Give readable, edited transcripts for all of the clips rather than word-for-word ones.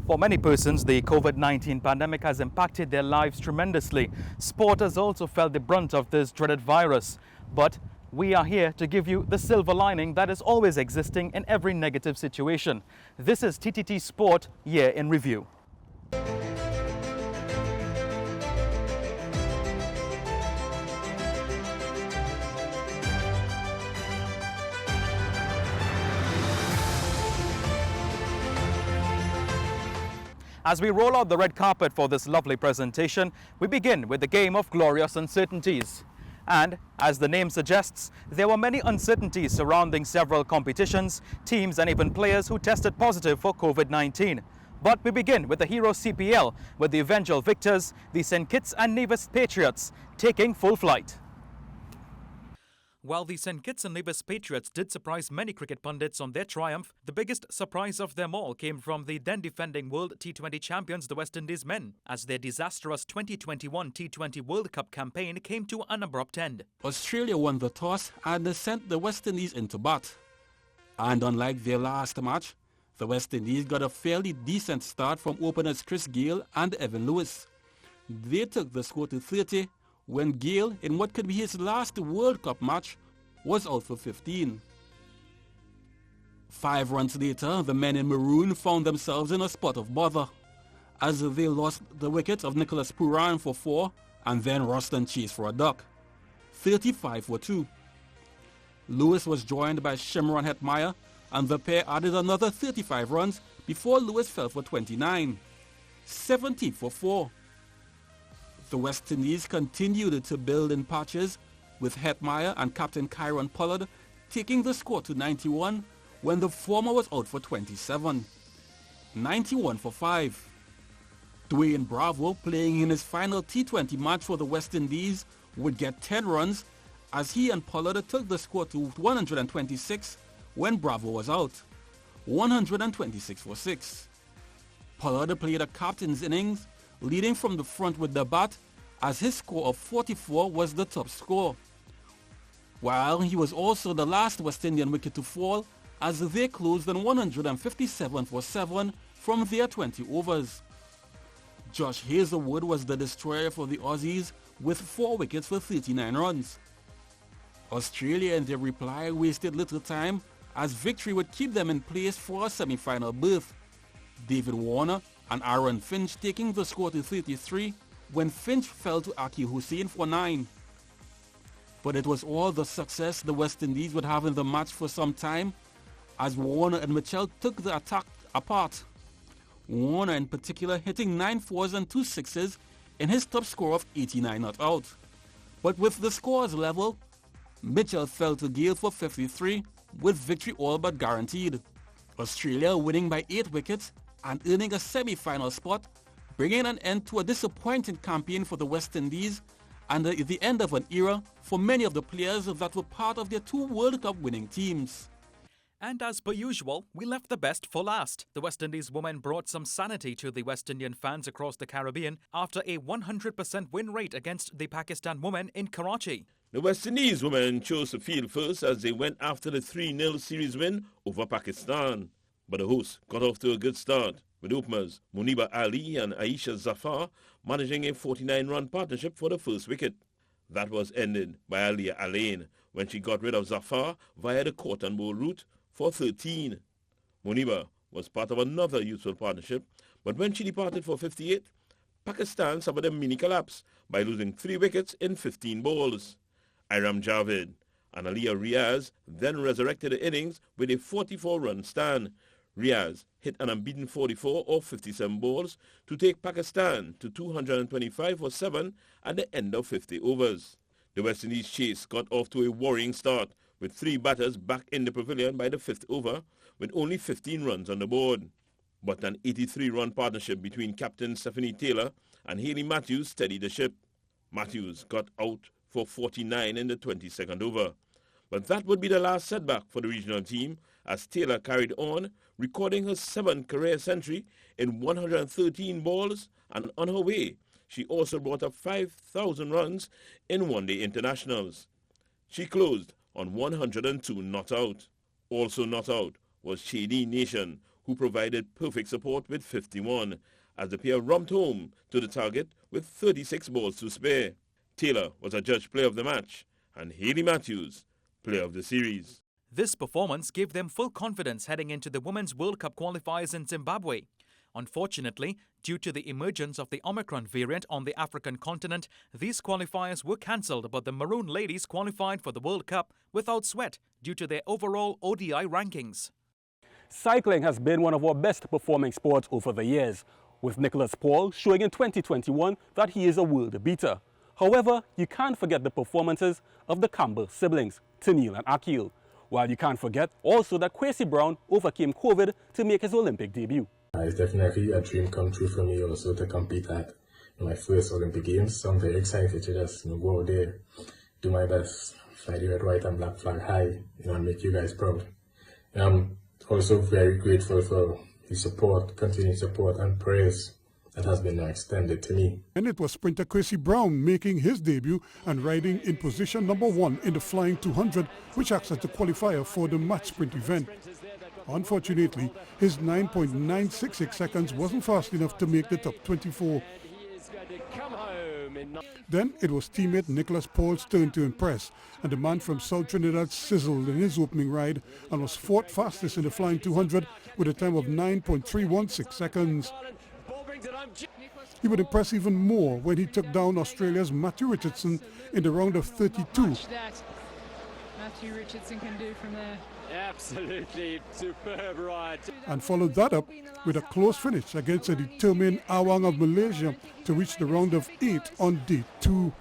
For many persons, the COVID-19 pandemic has impacted their lives tremendously. Sport has also felt the brunt of this dreaded virus. But we are here to give you the silver lining that is always existing in every negative situation. This is TTT Sport Year in Review. As we roll out the red carpet for this lovely presentation, we begin with the game of glorious uncertainties. And, as the name suggests, there were many uncertainties surrounding several competitions, teams and even players who tested positive for COVID-19. But we begin with the Hero CPL, with the eventual victors, the St. Kitts and Nevis Patriots, taking full flight. While the St. Kitts and Nevis Patriots did surprise many cricket pundits on their triumph, the biggest surprise of them all came from the then-defending World T20 champions, the West Indies men, as their disastrous 2021 T20 World Cup campaign came to an abrupt end. Australia won the toss and sent the West Indies into bat. And unlike their last match, the West Indies got a fairly decent start from openers Chris Gayle and Evan Lewis. They took the score to 30 when Gayle, in what could be his last World Cup match, was out for 15. 5 runs later, the men in maroon found themselves in a spot of bother, as they lost the wicket of Nicholas Pooran for 4 and then Roston Chase for a duck. 35 for 2. Lewis was joined by Shimron Hetmeyer, and the pair added another 35 runs before Lewis fell for 29. 70 for 4. The West Indies continued to build in patches, with Hetmeyer and Captain Kyron Pollard taking the score to 91 when the former was out for 27. 91 for 5. Dwayne Bravo, playing in his final T20 match for the West Indies, would get 10 runs as he and Pollard took the score to 126 when Bravo was out. 126 for 6. Pollard played a captain's innings, leading from the front with the bat, as his score of 44 was the top score. While he was also the last West Indian wicket to fall, as they closed on 157 for 7 from their 20 overs. Josh Hazlewood was the destroyer for the Aussies with 4 wickets for 39 runs. Australia in their reply wasted little time, as victory would keep them in place for a semi-final berth. David Warner and Aaron Finch taking the score to 33 when Finch fell to Aki Hussain for 9. But it was all the success the West Indies would have in the match for some time, as Warner and Mitchell took the attack apart. Warner in particular hitting 9 fours and 2 sixes in his top score of 89 not out. But with the scores level, Mitchell fell to Gayle for 53, with victory all but guaranteed. Australia winning by 8 wickets and earning a semi-final spot, bringing an end to a disappointing campaign for the West Indies and the end of an era for many of the players that were part of their 2 World Cup winning teams. And as per usual, we left the best for last. The West Indies women brought some sanity to the West Indian fans across the Caribbean after a 100% win rate against the Pakistan women in Karachi. The West Indies women chose to field first as they went after the 3-0 series win over Pakistan. But the hosts got off to a good start, with openers Muniba Ali and Aisha Zafar managing a 49-run partnership for the first wicket. That was ended by Aliyah Alain when she got rid of Zafar via the court and bowl route for 13. Muniba was part of another useful partnership, but when she departed for 58, Pakistan suffered a mini collapse by losing 3 wickets in 15 balls. Iram Javed and Aliyah Riaz then resurrected the innings with a 44-run stand. Riaz hit an unbeaten 44 or 57 balls to take Pakistan to 225 for 7 at the end of 50 overs. The West Indies chase got off to a worrying start, with 3 batters back in the pavilion by the 5th over, with only 15 runs on the board. But an 83-run partnership between Captain Stephanie Taylor and Hayley Matthews steadied the ship. Matthews got out for 49 in the 22nd over. But that would be the last setback for the regional team, as Taylor carried on, recording her 7th career century in 113 balls, and on her way, she also brought up 5,000 runs in one-day internationals. She closed on 102 not out. Also not out was Shady Nation, who provided perfect support with 51, as the pair romped home to the target with 36 balls to spare. Taylor was adjudged player of the match, and Haley Matthews, player of the series. This performance gave them full confidence heading into the Women's World Cup qualifiers in Zimbabwe. Unfortunately, due to the emergence of the Omicron variant on the African continent, these qualifiers were cancelled, but the Maroon ladies qualified for the World Cup without sweat due to their overall ODI rankings. Cycling has been one of our best performing sports over the years, with Nicholas Paul showing in 2021 that he is a world beater. However, you can't forget the performances of the Campbell siblings, Tennille and Akil, while you can't forget also that Kwesi Brown overcame COVID to make his Olympic debut. It's definitely a dream come true for me also to compete at my first Olympic Games, so I'm very excited to just go out there, do my best, fly the red, white and black flag high, and make you guys proud. I'm also very grateful for the support, continued support and praise that has been extended to me. And it was sprinter Kwesi Brown making his debut and riding in position number 1 in the flying 200, which acts as the qualifier for the match sprint event. Unfortunately, his 9.966 seconds wasn't fast enough to make the top 24. Then it was teammate Nicholas Paul's turn to impress, and the man from South Trinidad sizzled in his opening ride and was 4th fastest in the flying 200 with a time of 9.316 seconds. He would impress even more when he took down Australia's Matthew Richardson in the round of 32. Matthew Richardson can do from there. Absolutely superb ride. And followed that up with a close finish against a determined Awang of Malaysia to reach the round of 8 on day 2.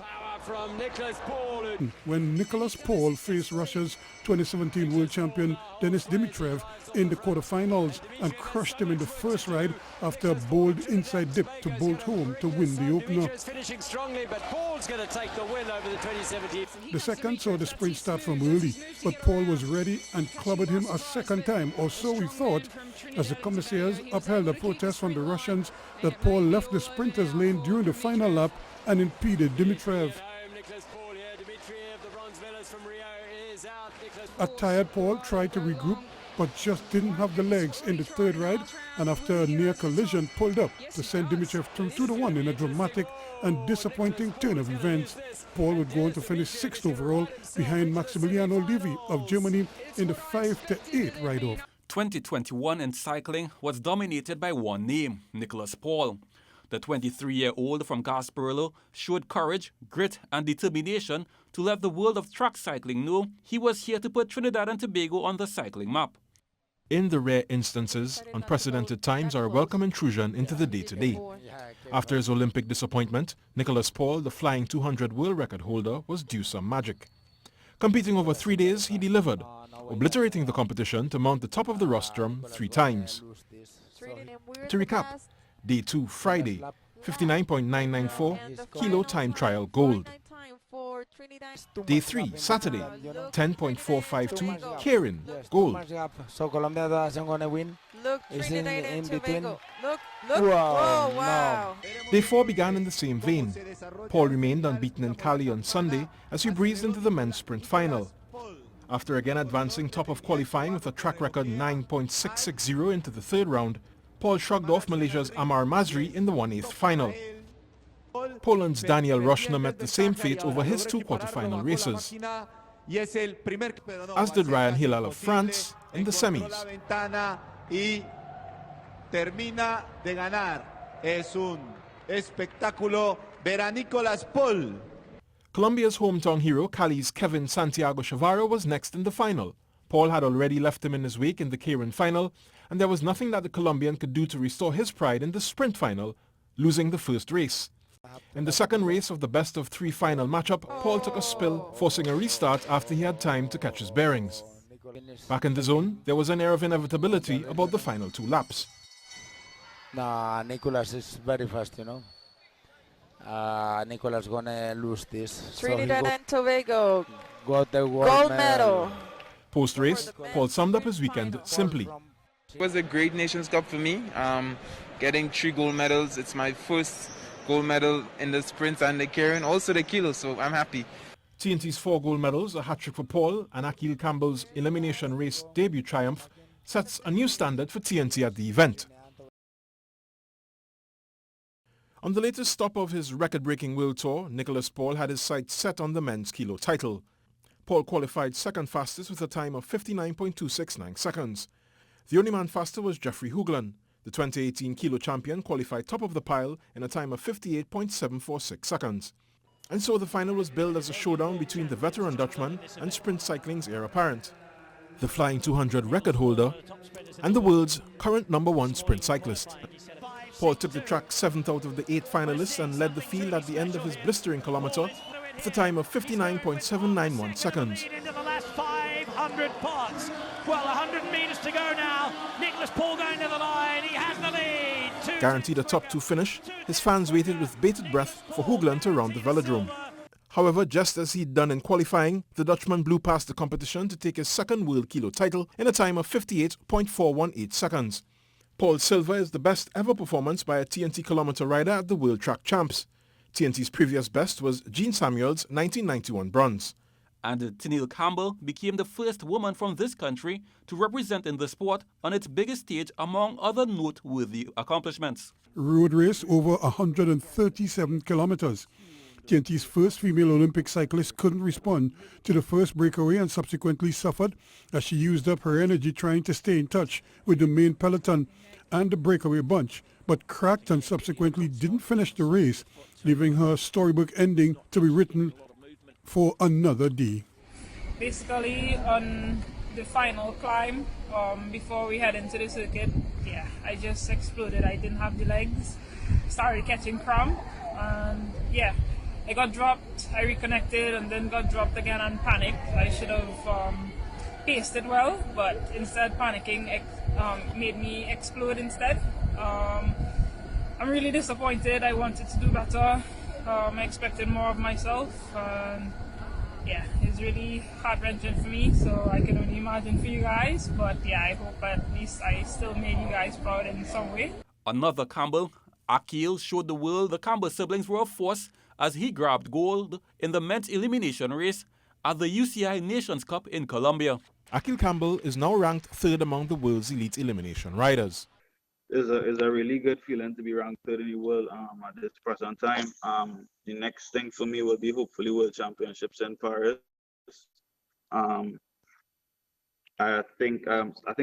From Nicholas Paul. When Nicholas Paul faced Russia's 2017 world champion Denis Dimitrov in the quarterfinals and crushed him in the first ride after a bold inside dip to bolt home to win the opener. Finishing strongly, but Paul's going to take the win over the 2017. The second saw the sprint start from early, but Paul was ready and clobbered him a second time, or so we thought, as the commissaires upheld a protest from the Russians that Paul left the sprinter's lane during the final lap and impeded Dimitrov. A tired Paul tried to regroup, but just didn't have the legs in the third ride, and after a near collision pulled up to send Dimitrov through 2-1 in a dramatic and disappointing turn of events. Paul would go on to finish 6th overall behind Maximiliano Levy of Germany in the 5-8 ride-off. 2021 in cycling was dominated by one name, Nicholas Paul. The 23-year-old from Gasparilla showed courage, grit and determination to let the world of track cycling know he was here to put Trinidad and Tobago on the cycling map. In the rare instances, unprecedented times are a welcome intrusion into the day-to-day. After his Olympic disappointment, Nicholas Paul, the flying 200 world record holder, was due some magic. Competing over 3 days, he delivered, obliterating the competition to mount the top of the rostrum 3 times. To recap, Day 2, Friday, 59.994, kilo time trial gold. Day 3, Saturday, 10.452, Karen, gold. So Colombia going to win. Look, It's Trinidad in and between. Tobago. Look. Wow, Oh, wow. Day 4 began in the same vein. Paul remained unbeaten in Cali on Sunday as he breezed into the men's sprint final. After again advancing top of qualifying with a track record 9.660 into the third round, Paul shrugged off Malaysia's Amar Mazri in the 1/8 final. Poland's Daniel Rochner met the same fate over his 2 quarterfinal races, as did Ryan Hilal of France in the semis. Colombia's hometown hero, Cali's Kevin Santiago Chavarro, was next in the final. Paul had already left him in his wake in the Karen final, and there was nothing that the Colombian could do to restore his pride in the sprint final, losing the first race. In the second race of the best-of-3 final matchup, Paul took a spill, forcing a restart after he had time to catch his bearings. Back in the zone, there was an air of inevitability about the final 2 laps. Nah, Nicholas is very fast, you know. Nicholas gonna lose this. Trinidad and Tobago. Got the Gold medal. Post-race, Paul summed up his weekend simply. It was a great Nations Cup for me. Getting 3 gold medals. It's my first gold medal in the sprint and the Karen, also the kilo, so I'm happy. TNT's 4 gold medals, a hat-trick for Paul, and Akil Campbell's elimination race debut triumph sets a new standard for TNT at the event. On the latest stop of his record-breaking world tour, Nicholas Paul had his sights set on the men's kilo title. Paul qualified second fastest with a time of 59.269 seconds. The only man faster was Jeffrey Hoogland. The 2018 kilo champion qualified top of the pile in a time of 58.746 seconds. And so the final was billed as a showdown between the veteran Dutchman and sprint cycling's heir apparent, the Flying 200 record holder and the world's current #1 sprint cyclist. Paul took the track 7th out of the 8 finalists and led the field at the end of his blistering kilometre with a time of 59.791 seconds. Into the last 500 parts. Well, 100 metres to go now. Nicholas Paul going to the line. He has the lead. Guaranteed a top 2 finish, his fans waited with bated breath for Hoogland to round the velodrome. However, just as he'd done in qualifying, the Dutchman blew past the competition to take his second world kilo title in a time of 58.418 seconds. Paul's silver is the best ever performance by a TNT kilometre rider at the World Track Champs. TNT's previous best was Jean Samuel's 1991 bronze. And Akil Campbell became the first woman from this country to represent in the sport on its biggest stage, among other noteworthy accomplishments. Road race over 137 kilometers. TNT's first female Olympic cyclist couldn't respond to the first breakaway and subsequently suffered as she used up her energy trying to stay in touch with the main peloton and the breakaway bunch, but cracked and subsequently didn't finish the race, leaving her storybook ending to be written for another day. Basically, on the final climb, before we head into the circuit, I just exploded. I didn't have the legs, started catching cramp, and I got dropped. I reconnected and then got dropped again and panicked. I should have paced it well, but instead panicking made me explode instead. I'm really disappointed. I wanted to do better. I expected more of myself, and it's really heart-wrenching for me, so I can only imagine for you guys, but I hope at least I still made you guys proud in some way. Another Campbell, Akil, showed the world the Campbell siblings were a force as he grabbed gold in the men's elimination race at the UCI Nations Cup in Colombia. Akil Campbell is now ranked 3rd among the world's elite elimination riders. It's a really good feeling to be ranked 3rd in the world at this present time. The next thing for me will be hopefully World Championships in Paris. I think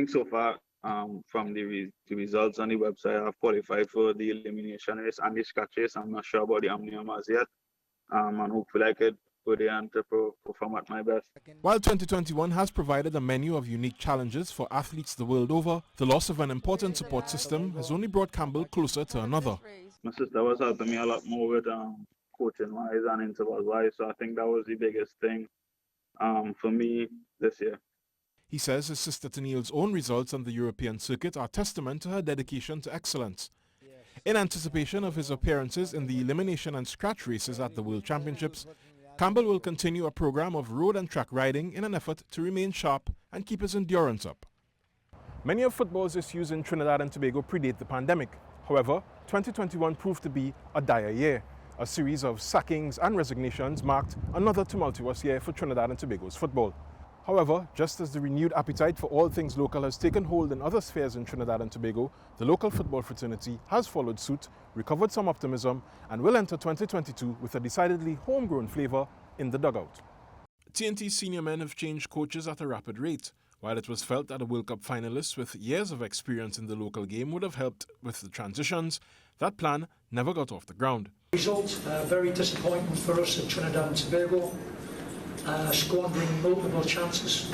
so far from the results on the website, I've qualified for the elimination race and the scratch race. I'm not sure about the omnium as yet, and hopefully I could go there and to perform at my best. While 2021 has provided a menu of unique challenges for athletes the world over, the loss of an important support system has only brought Campbell closer to another. My sister was helping me a lot more with coaching-wise and interval-wise, so I think that was the biggest thing for me this year. He says his sister Tennille's own results on the European circuit are testament to her dedication to excellence. In anticipation of his appearances in the elimination and scratch races at the World Championships, Campbell will continue a program of road and track riding in an effort to remain sharp and keep his endurance up. Many of football's issues in Trinidad and Tobago predate the pandemic. However, 2021 proved to be a dire year. A series of sackings and resignations marked another tumultuous year for Trinidad and Tobago's football. However, just as the renewed appetite for all things local has taken hold in other spheres in Trinidad and Tobago, the local football fraternity has followed suit, recovered some optimism, and will enter 2022 with a decidedly homegrown flavour in the dugout. TNT's senior men have changed coaches at a rapid rate. While it was felt that a World Cup finalist with years of experience in the local game would have helped with the transitions, that plan never got off the ground. Result very disappointing for us at Trinidad and Tobago. Squandering multiple chances.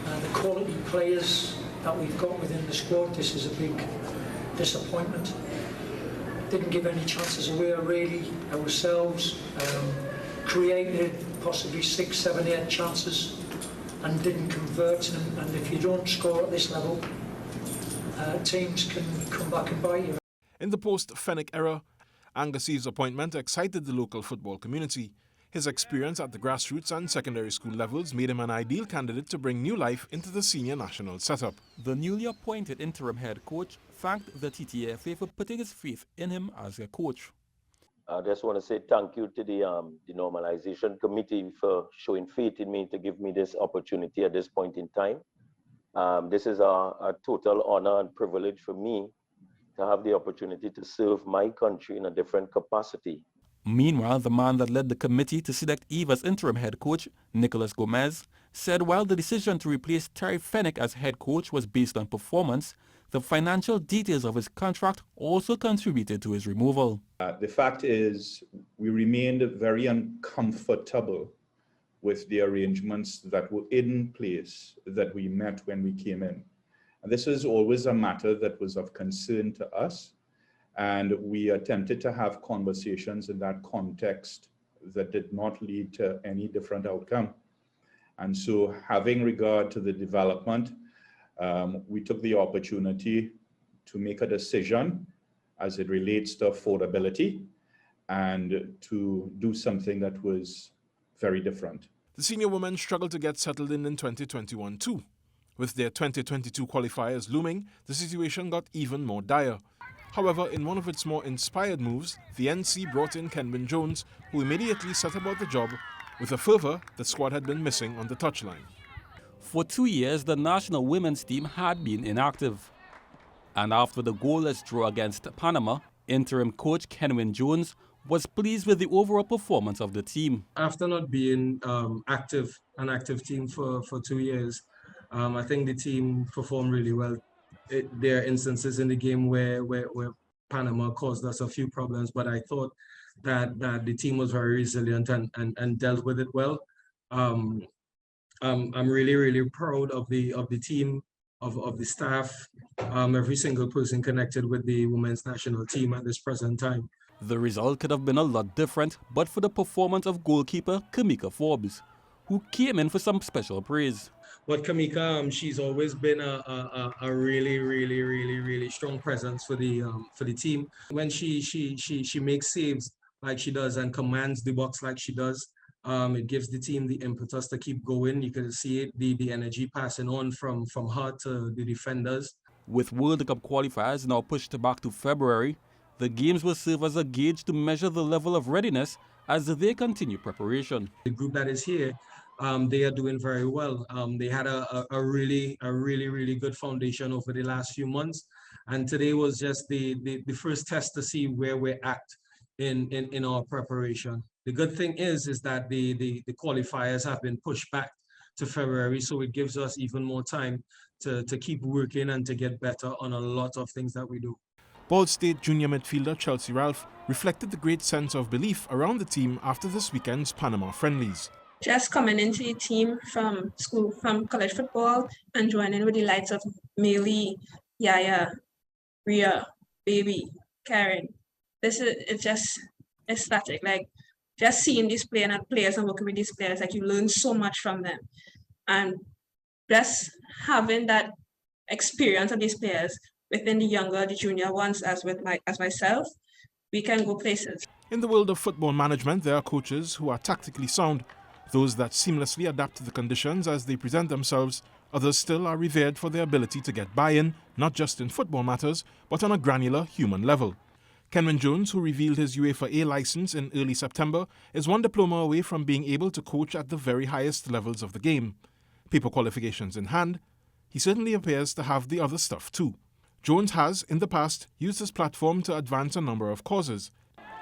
The quality players that we've got within the squad, this is a big disappointment. Didn't give any chances away really ourselves. Created possibly 6, 7, 8 chances and didn't convert. And if you don't score at this level, teams can come back and bite you. In the post-Fenwick era, Angus's appointment excited the local football community. His experience at the grassroots and secondary school levels made him an ideal candidate to bring new life into the senior national setup. The newly appointed interim head coach thanked the TTFA for putting his faith in him as a coach. I just want to say thank you to the normalization committee for showing faith in me to give me this opportunity at this point in time. This is a total honor and privilege for me to have the opportunity to serve my country in a different capacity. Meanwhile, the man that led the committee to select Eve as interim head coach, Nicolas Gomez, said while the decision to replace Terry Fennick as head coach was based on performance, the financial details of his contract also contributed to his removal. The fact is, we remained very uncomfortable with the arrangements that were in place that we met when we came in. And this is always a matter that was of concern to us. And we attempted to have conversations in that context that did not lead to any different outcome. And so having regard to the development, we took the opportunity to make a decision as it relates to affordability and to do something that was very different. The senior women struggled to get settled in 2021 too. With their 2022 qualifiers looming, the situation got even more dire. However, in one of its more inspired moves, the NC brought in Kenwyn Jones, who immediately set about the job with a fervour the squad had been missing on the touchline. For 2 years, the national women's team had been inactive. And after the goalless draw against Panama, interim coach Kenwyn Jones was pleased with the overall performance of the team. After not being an active team for 2 years, I think the team performed really well. There are instances in the game where Panama caused us a few problems, but I thought that the team was very resilient and dealt with it well. I'm really proud of the team, of the staff, every single person connected with the women's national team at this present time. The result could have been a lot different, but for the performance of goalkeeper Kamika Forbes, who came in for some special praise. But Kamika, she's always been a really strong presence for the team. When she makes saves like she does and commands the box like she does, it gives the team the impetus to keep going. You can see it, the energy passing on from her to the defenders. With World Cup qualifiers now pushed back to February, the games will serve as a gauge to measure the level of readiness as they continue preparation. The group that is here, they are doing very well. They had a really good foundation over the last few months, and today was just the first test to see where we're at in our preparation. The good thing is that the qualifiers have been pushed back to February, so it gives us even more time to keep working and to get better on a lot of things that we do. Ball State junior midfielder Chelsea Ralph reflected the great sense of belief around the team after this weekend's Panama friendlies. Just coming into the team from school, from college football, and joining with the likes of Meili, Yaya, Ria, Baby, Karen. It's just ecstatic. Like just seeing these players and working with these players, like you learn so much from them. And just having that experience of these players within the junior ones as myself, we can go places. In the world of football management, there are coaches who are tactically sound, those that seamlessly adapt to the conditions as they present themselves. Others still are revered for their ability to get buy-in, not just in football matters, but on a granular human level. Kenwyn Jones, who revealed his UEFA A license in early September, is one diploma away from being able to coach at the very highest levels of the game. Paper qualifications in hand, he certainly appears to have the other stuff too. Jones has, in the past, used his platform to advance a number of causes.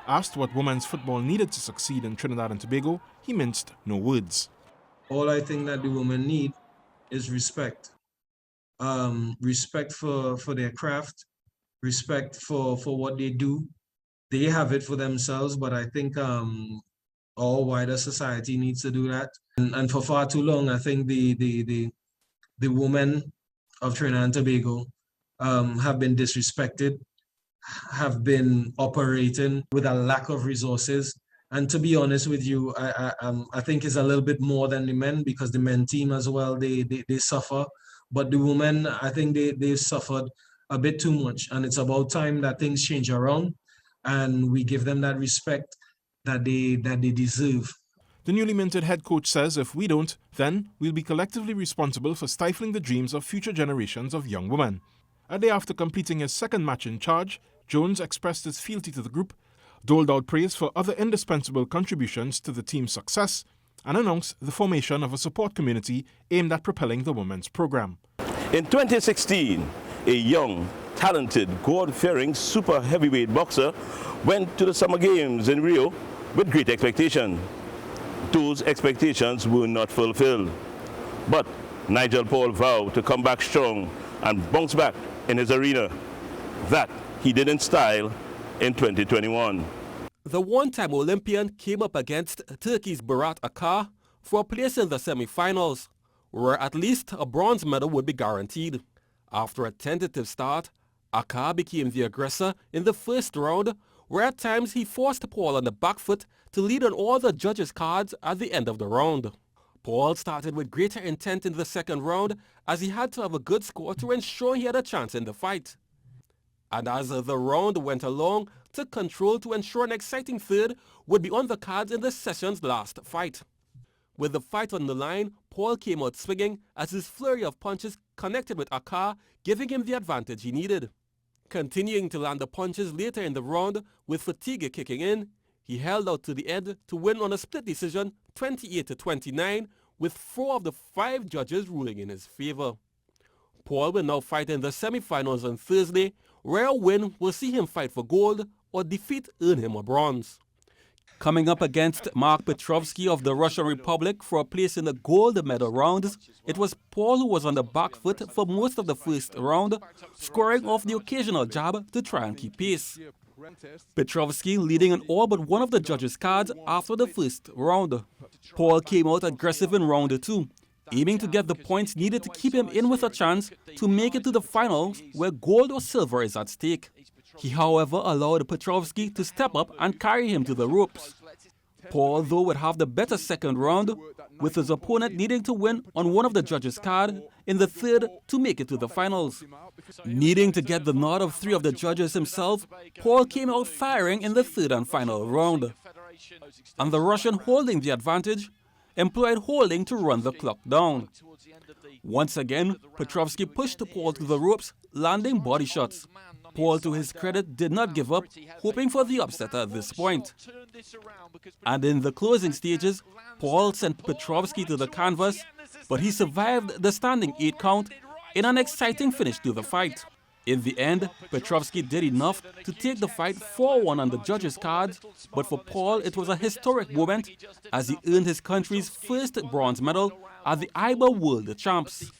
Asked what women's football needed to succeed in Trinidad and Tobago, he minced no words. All I think that the women need is respect. Respect for their craft, respect for what they do. They have it for themselves, but I think all wider society needs to do that. And for far too long, I think the women of Trinidad and Tobago have been disrespected, have been operating with a lack of resources. And to be honest with you, I think it's a little bit more than the men, because the men team as well, they suffer. But the women, I think they've suffered a bit too much. And it's about time that things change around and we give them that respect that they deserve. The newly minted head coach says if we don't, then we'll be collectively responsible for stifling the dreams of future generations of young women. A day after completing his second match in charge, Jones expressed his fealty to the group, doled out praise for other indispensable contributions to the team's success, and announced the formation of a support community aimed at propelling the women's program. In 2016, a young, talented, God-fearing super heavyweight boxer went to the Summer Games in Rio with great expectation. Those expectations were not fulfilled. But Nigel Paul vowed to come back strong and bounce back in his arena. That he did in style in 2021. The one-time Olympian came up against Turkey's Berat Akar for a place in the semi-finals, where at least a bronze medal would be guaranteed. After a tentative start, Akar became the aggressor in the first round, where at times he forced Paul on the back foot to lead on all the judges' cards at the end of the round. Paul started with greater intent in the second round, as he had to have a good score to ensure he had a chance in the fight. And as the round went along, took control to ensure an exciting third would be on the cards in the session's last fight. With the fight on the line, Paul came out swinging as his flurry of punches connected with Akar, giving him the advantage he needed. Continuing to land the punches later in the round, with fatigue kicking in, he held out to the end to win on a split decision 28-29, with 4 of the 5 judges ruling in his favor. Paul will now fight in the semi-finals on Thursday, where a win will see him fight for gold or defeat earn him a bronze. Coming up against Mark Petrovsky of the Russian Republic for a place in the gold medal rounds, it was Paul who was on the back foot for most of the first round, scoring off the occasional jab to try and keep pace. Petrovsky leading on all but one of the judges' cards after the first round. Paul came out aggressive in round 2, aiming to get the points needed to keep him in with a chance to make it to the finals where gold or silver is at stake. He, however, allowed Petrovsky to step up and carry him to the ropes. Paul, though, would have the better second round, with his opponent needing to win on one of the judges' cards in the third to make it to the finals. Needing to get the nod of 3 of the judges himself, Paul came out firing in the third and final round. And the Russian, holding the advantage, employed holding to run the clock down. Once again, Petrovsky pushed Paul to the ropes, landing body shots. Paul, to his credit, did not give up, hoping for the upset at this point. And in the closing stages, Paul sent Petrovsky to the canvas, but he survived the standing 8 count in an exciting finish to the fight. In the end, Petrovsky did enough to take the fight 4-1 on the judges' cards, but for Paul it was a historic moment as he earned his country's first bronze medal at the IBA World Champs.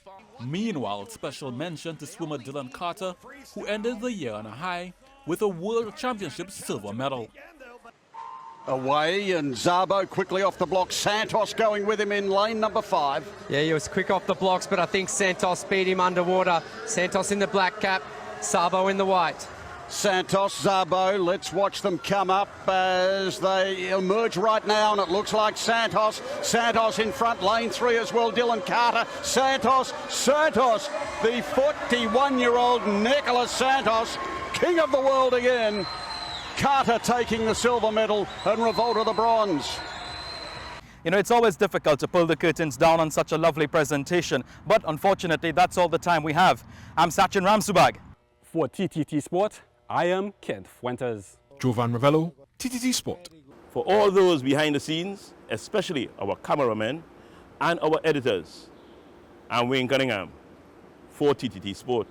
Meanwhile, special mention to swimmer Dylan Carter, who ended the year on a high with a World Championship silver medal. Away, and Zabo quickly off the block. Santos going with him in lane number 5. Yeah, he was quick off the blocks, but I think Santos beat him underwater. Santos in the black cap, Zabo in the white. Santos, Zabo, let's watch them come up as they emerge right now, and it looks like Santos in front, lane 3 as well, Dylan Carter, Santos, the 41-year-old Nicholas Santos, king of the world again. Carter taking the silver medal and Revolta the bronze. You know, it's always difficult to pull the curtains down on such a lovely presentation, but unfortunately that's all the time we have. I'm Sachin Ramsubag. For TTT Sport, I am Kent Fuentes. Jovan Ravello, TTT Sport. For all those behind the scenes, especially our cameramen and our editors, I'm Wayne Cunningham for TTT Sport.